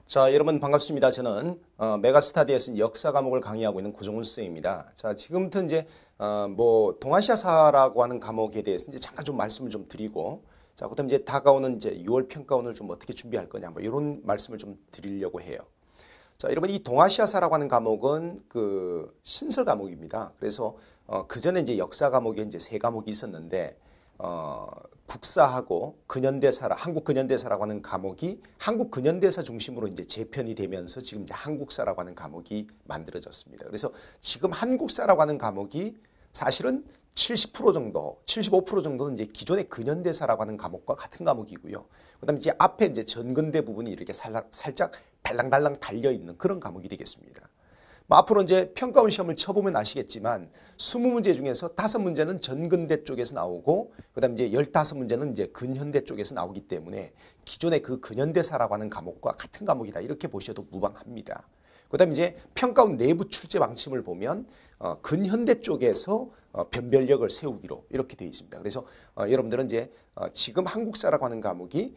자, 여러분 반갑습니다. 저는 메가스터디에서 역사 과목을 강의하고 있는 고종훈 선생입니다. 자, 지금부터 이제 동아시아사라고 하는 과목에 대해서 이제 잠깐 좀 말씀을 좀 드리고, 자, 그다음 이제 다가오는 이제 6월 평가원을 좀 어떻게 준비할 거냐, 뭐 이런 말씀을 좀 드리려고 해요. 자, 여러분 이 동아시아사라고 하는 과목은 그 신설 과목입니다. 그래서 그 전에 이제 역사 과목에 이제 세 과목이 있었는데 국사하고 근현대사라 한국 근현대사라고 하는 과목이 한국 근현대사 중심으로 이제 재편이 되면서 지금 이제 한국사라고 하는 과목이 만들어졌습니다. 그래서 지금 한국사라고 하는 과목이 사실은 70% 정도, 75% 정도는 이제 기존의 근현대사라고 하는 과목과 같은 과목이고요. 그다음에 이제 앞에 이제 전근대 부분이 이렇게 살짝 달랑달랑 달려 있는 그런 과목이 되겠습니다. 앞으로 이제 평가원 시험을 쳐보면 아시겠지만 20문제 중에서 5문제는 전근대 쪽에서 나오고 그다음 이제 15문제는 이제 근현대 쪽에서 나오기 때문에 기존의 그 근현대사라고 하는 과목과 같은 과목이다 이렇게 보셔도 무방합니다. 그다음 이제 평가원 내부 출제 방침을 보면 근현대 쪽에서 변별력을 세우기로 이렇게 되어 있습니다. 그래서 여러분들은 이제 지금 한국사라고 하는 과목이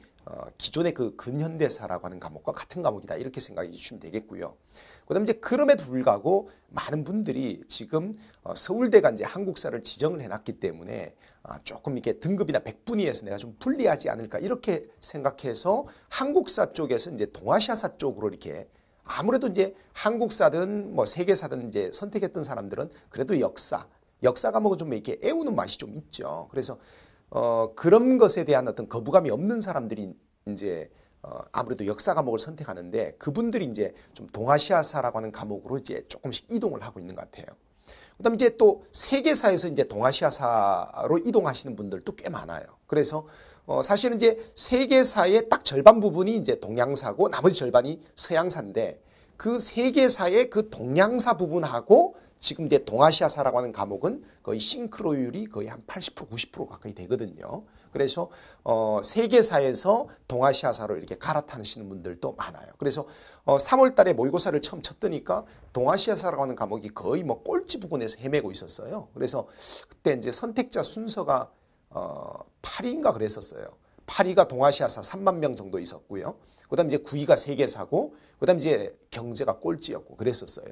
기존의 그 근현대사라고 하는 과목과 같은 과목이다 이렇게 생각해 주시면 되겠고요. 그다음 이제 그럼에도 불구하고 많은 분들이 지금 서울대가 이제 한국사를 지정을 해놨기 때문에 조금 이렇게 등급이나 백분위에서 내가 좀 불리하지 않을까 이렇게 생각해서 한국사 쪽에서 이제 동아시아사 쪽으로 이렇게 아무래도 이제 한국사든 뭐 세계사든 이제 선택했던 사람들은 그래도 역사 과목은 좀 이렇게 애우는 맛이 좀 있죠. 그래서 그런 것에 대한 어떤 거부감이 없는 사람들이 이제 아무래도 역사 과목을 선택하는데 그분들이 이제 좀 동아시아사라고 하는 과목으로 이제 조금씩 이동을 하고 있는 것 같아요. 그다음 이제 또 세계사에서 이제 동아시아사로 이동하시는 분들도 꽤 많아요. 그래서 사실은 이제 세계사의 딱 절반 부분이 이제 동양사고 나머지 절반이 서양사인데 그 세계사의 그 동양사 부분하고 지금 이제 동아시아사라고 하는 과목은 거의 싱크로율이 거의 한 80% 90% 가까이 되거든요. 그래서 세계사에서 동아시아사로 이렇게 갈아타시는 분들도 많아요. 그래서 3월 달에 모의고사를 처음 쳤더니까 동아시아사라고 하는 과목이 거의 뭐 꼴찌 부근에서 헤매고 있었어요. 그래서 그때 이제 선택자 순서가 8위인가 그랬었어요. 8위가 동아시아사 3만 명 정도 있었고요. 그다음 이제 9위가 세계사고 그다음 이제 경제가 꼴찌였고 그랬었어요.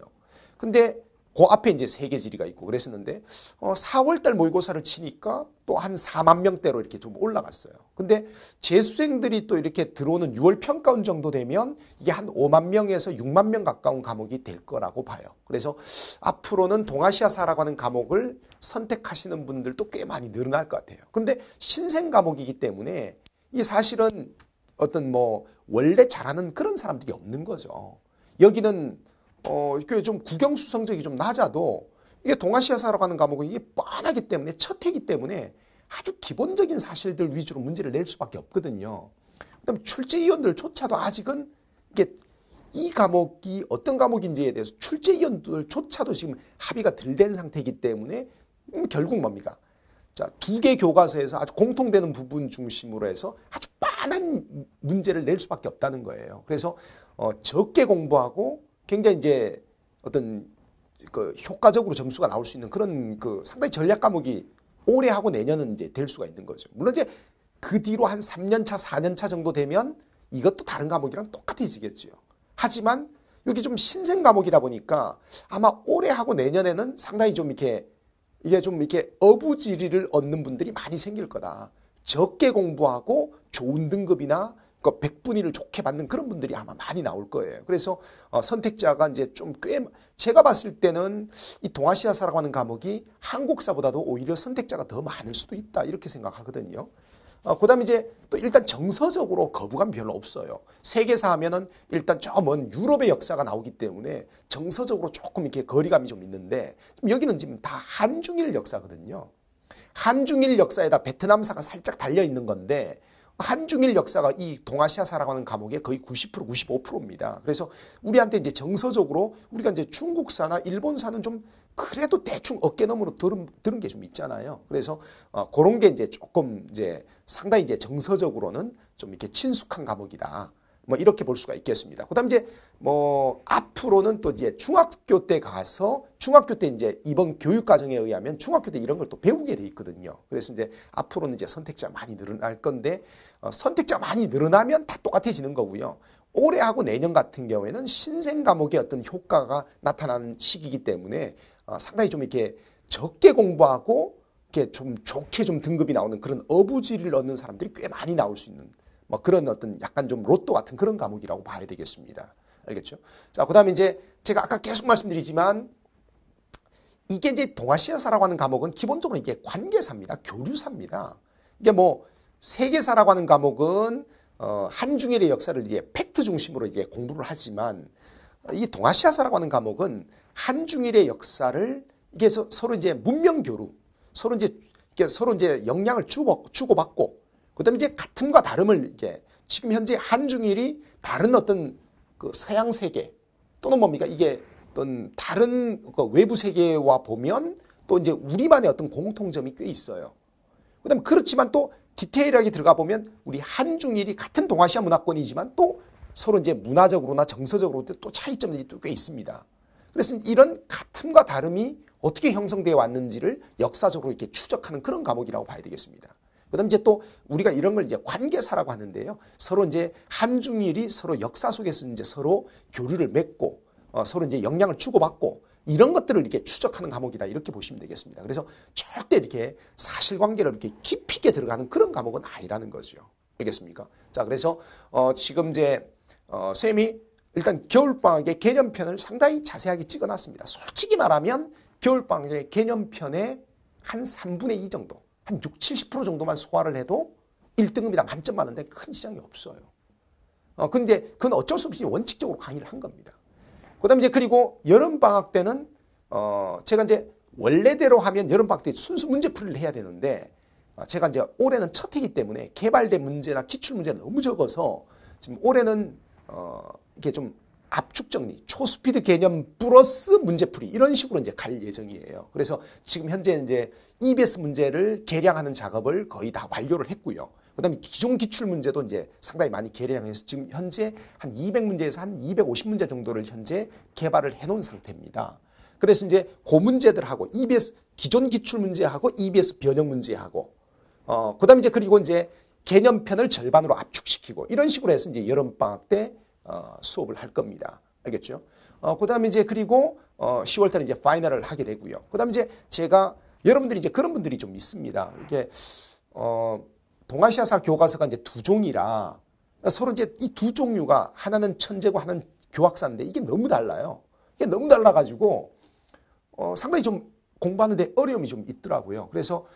근데 그 앞에 이제 세계지리가 있고 그랬었는데 4월 달 모의고사를 치니까 또 한 4만 명대로 이렇게 좀 올라갔어요. 근데 재수생들이 또 이렇게 들어오는 6월 평가원 정도 되면 이게 한 5만 명에서 6만 명 가까운 과목이 될 거라고 봐요. 그래서 앞으로는 동아시아사라고 하는 과목을 선택하시는 분들도 꽤 많이 늘어날 것 같아요. 근데 신생 과목이기 때문에 이게 사실은 어떤 뭐 원래 잘하는 그런 사람들이 없는 거죠. 여기는 이렇게 좀 국영수 성적이 좀 낮아도 이게 동아시아사라고 하는 과목은 이게 뻔하기 때문에 첫 해기 때문에 아주 기본적인 사실들 위주로 문제를 낼 수밖에 없거든요. 그다음 출제위원들조차도 아직은 이게 이 과목이 어떤 과목인지에 대해서 출제위원들조차도 지금 합의가 덜 된 상태이기 때문에 결국 뭡니까? 자, 2개 교과서에서 아주 공통되는 부분 중심으로 해서 아주 빤한 문제를 낼 수밖에 없다는 거예요. 그래서 적게 공부하고 굉장히 이제 어떤 그 효과적으로 점수가 나올 수 있는 그런 그 상당히 전략 과목이 올해 하고 내년은 이제 될 수가 있는 거죠. 물론 이제 그 뒤로 한 3년 차, 4년 차 정도 되면 이것도 다른 과목이랑 똑같아지겠죠. 하지만 여기 좀 신생 과목이다 보니까 아마 올해 하고 내년에는 상당히 좀 이렇게 이게 좀 이렇게 어부지리를 얻는 분들이 많이 생길 거다. 적게 공부하고 좋은 등급이나 그 백분위를 좋게 받는 그런 분들이 아마 많이 나올 거예요. 그래서 선택자가 이제 좀 꽤 제가 봤을 때는 이 동아시아사라고 하는 과목이 한국사보다도 오히려 선택자가 더 많을 수도 있다 이렇게 생각하거든요. 그다음에 이제 또 일단 정서적으로 거부감 별로 없어요. 세계사 하면은 일단 저 먼 유럽의 역사가 나오기 때문에 정서적으로 조금 이렇게 거리감이 좀 있는데 여기는 지금 다 한중일 역사거든요. 한중일 역사에다 베트남사가 살짝 달려 있는 건데 한중일 역사가 이 동아시아사라고 하는 과목의 거의 90% 95%입니다. 그래서 우리한테 이제 정서적으로 우리가 이제 중국사나 일본사는 좀 그래도 대충 어깨너머로 들은 게 좀 있잖아요. 그래서 그런 게 이제 조금 이제 상당히 이제 정서적으로는 좀 이렇게 친숙한 과목이다. 뭐 이렇게 볼 수가 있겠습니다. 그다음 이제 뭐 앞으로는 또 이제 중학교 때 가서 중학교 때 이제 이번 교육 과정에 의하면 중학교 때 이런 걸 또 배우게 돼 있거든요. 그래서 이제 앞으로는 이제 선택자 많이 늘어날 건데 선택자 많이 늘어나면 다 똑같아지는 거고요. 올해하고 내년 같은 경우에는 신생 과목의 어떤 효과가 나타나는 시기이기 때문에 상당히 좀 이렇게 적게 공부하고 이렇게 좀 좋게 좀 등급이 나오는 그런 어부지리를 얻는 사람들이 꽤 많이 나올 수 있는 뭐 그런 어떤 약간 좀 로또 같은 그런 과목이라고 봐야 되겠습니다. 알겠죠? 자, 그다음에 이제 제가 아까 계속 말씀드리지만 이게 이제 동아시아사라고 하는 과목은 기본적으로 이게 관계사입니다. 교류사입니다. 이게 뭐 세계사라고 하는 과목은 한중일의 역사를 이제 팩트 중심으로 이제 공부를 하지만 이 동아시아사라고 하는 과목은 한중일의 역사를 이게 서로 이제 문명 교류, 서로 이제 영향을 주고받고 그다음에 이제 같음과 다름을 이게 지금 현재 한중일이 다른 어떤 그 서양 세계 또는 뭡니까 이게 어떤 다른 그 외부 세계와 보면 또 이제 우리만의 어떤 공통점이 꽤 있어요. 그다음 그렇지만 또 디테일하게 들어가 보면 우리 한중일이 같은 동아시아 문화권이지만 또 서로 이제 문화적으로나 정서적으로 또 차이점들이 또 꽤 있습니다. 그래서 이런 같음과 다름이 어떻게 형성되어 왔는지를 역사적으로 이렇게 추적하는 그런 과목이라고 봐야 되겠습니다. 그다음 이제 또 우리가 이런 걸 이제 관계사라고 하는데요. 서로 이제 한중일이 서로 역사 속에서 이제 서로 교류를 맺고 서로 이제 영향을 주고받고 이런 것들을 이렇게 추적하는 과목이다 이렇게 보시면 되겠습니다. 그래서 절대 이렇게 사실관계를 이렇게 깊이 있게 들어가는 그런 과목은 아니라는 거죠. 알겠습니까? 자, 그래서 지금 이제 쌤이 일단 겨울방학의 개념편을 상당히 자세하게 찍어놨습니다. 솔직히 말하면 겨울방학의 개념편의 한 3분의 2 정도, 한 60, 70% 정도만 소화를 해도 1등급이다 만점 받는데 큰 지장이 없어요. 근데 그건 어쩔 수 없이 원칙적으로 강의를 한 겁니다. 그다음에 이제 그리고 여름방학 때는 제가 이제 원래대로 하면 여름방학 때 순수 문제풀이를 해야 되는데 제가 이제 올해는 첫 해이기 때문에 개발된 문제나 기출문제가 너무 적어서 지금 올해는 이게 좀 압축 정리, 초스피드 개념 플러스 문제풀이 이런 식으로 이제 갈 예정이에요. 그래서 지금 현재 이제 EBS 문제를 개량하는 작업을 거의 다 완료를 했고요. 그다음에 기존 기출 문제도 이제 상당히 많이 개량해서 지금 현재 한 200문제에서 한 250문제 정도를 현재 개발을 해놓은 상태입니다. 그래서 이제 그 문제들하고 EBS 기존 기출 문제하고 EBS 변형 문제하고 그다음에 이제 그리고 이제 개념편을 절반으로 압축시키고 이런 식으로 해서 이제 여름방학 때 수업을 할 겁니다. 알겠죠? 그다음에 이제 그리고 10월 달에 이제 파이널을 하게 되고요. 그다음에 이제 제가 여러분들이 이제 그런 분들이 좀 있습니다. 이게 동아시아사 교과서가 이제 두 종이라 서로 이제 이 두 종류가 하나는 천재고 하나는 교학사인데 이게 너무 달라요. 이게 너무 달라가지고 상당히 좀 공부하는데 어려움이 좀 있더라고요. 그래서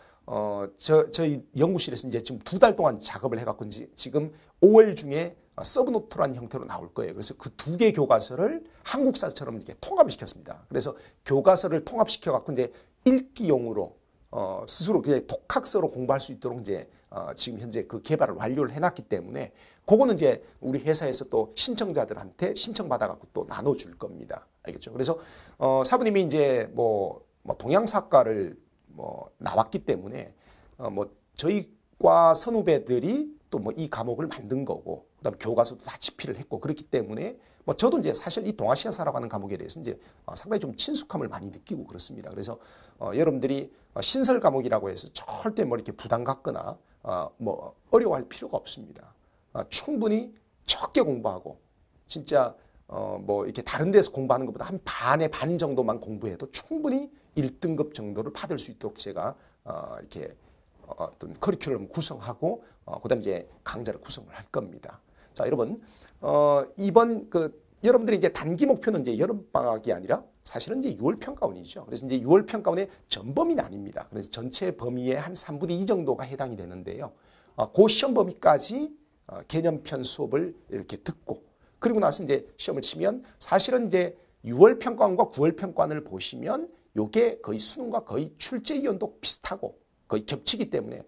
저희 연구실에서 이제 지금 2달 동안 작업을 해갖고 지금 5월 중에 서브노트라는 형태로 나올 거예요. 그래서 그 두 개 교과서를 한국사처럼 이렇게 통합을 시켰습니다. 그래서 교과서를 통합시켜갖고 이제 읽기용으로 스스로 그냥 독학서로 공부할 수 있도록 이제 지금 현재 그 개발을 완료를 해놨기 때문에 그거는 이제 우리 회사에서 또 신청자들한테 신청받아갖고 또 나눠줄 겁니다. 알겠죠? 그래서 사부님이 이제 뭐 동양사과를 나왔기 때문에 저희 과 선후배들이 또 이 과목을 만든 거고 그다음 교과서도 다 집필을 했고 그렇기 때문에 저도 이제 사실 이 동아시아사라고 하는 과목에 대해서 이제 상당히 좀 친숙함을 많이 느끼고 그렇습니다. 그래서 여러분들이 신설 과목이라고 해서 절대 이렇게 부담 갖거나 어려워할 필요가 없습니다. 충분히 적게 공부하고 진짜 이렇게 다른 데서 공부하는 것보다 한 반의 반 정도만 공부해도 충분히 1등급 정도를 받을 수 있도록 제가 이렇게 어떤 커리큘럼 구성하고 그다음 이제 강좌를 구성을 할 겁니다. 자, 여러분 이번 여러분들이 이제 단기 목표는 이제 여름 방학이 아니라 사실은 이제 6월 평가원이죠. 그래서 이제 6월 평가원의 전범위는 아닙니다. 그래서 전체 범위의 한 3분의 2 정도가 해당이 되는데요. 그 시험 범위까지 개념편 수업을 이렇게 듣고 그리고 나서 이제 시험을 치면 사실은 이제 6월 평가원과 9월 평가원을 보시면 요게 거의 수능과 거의 출제 위원도 비슷하고 거의 겹치기 때문에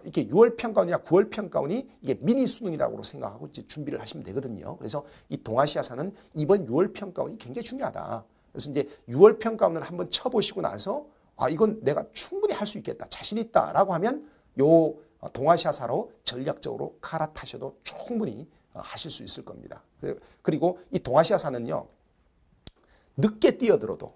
이게 6월 평가원이나 9월 평가원이 이게 미니 수능이라고 생각하고 이제 준비를 하시면 되거든요. 그래서 이 동아시아사는 이번 6월 평가원이 굉장히 중요하다. 그래서 이제 6월 평가원을 한번 쳐보시고 나서 이건 내가 충분히 할 수 있겠다, 자신 있다라고 하면 요 동아시아사로 전략적으로 갈아타셔도 충분히 하실 수 있을 겁니다. 그리고 이 동아시아사는요 늦게 뛰어들어도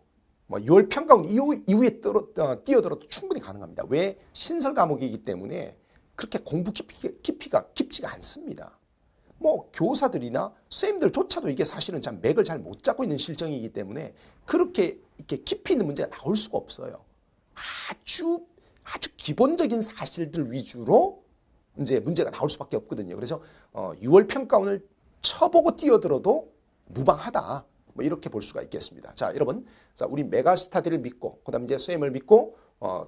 6월 평가원 이후에 뛰어들어도 충분히 가능합니다. 왜? 신설 과목이기 때문에 그렇게 공부 깊이가 깊지가 않습니다. 뭐 교사들이나 선생님들조차도 이게 사실은 참 맥을 잘 못 잡고 있는 실정이기 때문에 그렇게 이렇게 깊이 있는 문제가 나올 수가 없어요. 아주 기본적인 사실들 위주로 이제 문제가 나올 수밖에 없거든요. 그래서 6월 평가원을 쳐보고 뛰어들어도 무방하다. 뭐 이렇게 볼 수가 있겠습니다. 자, 여러분, 자 우리 메가스타디를 믿고 그다음 이제 쌤을 믿고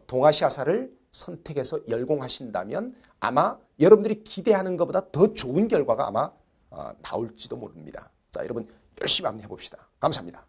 동아시아사를 선택해서 열공하신다면 아마 여러분들이 기대하는 것보다 더 좋은 결과가 아마 나올지도 모릅니다. 자, 여러분 열심히 한번 해봅시다. 감사합니다.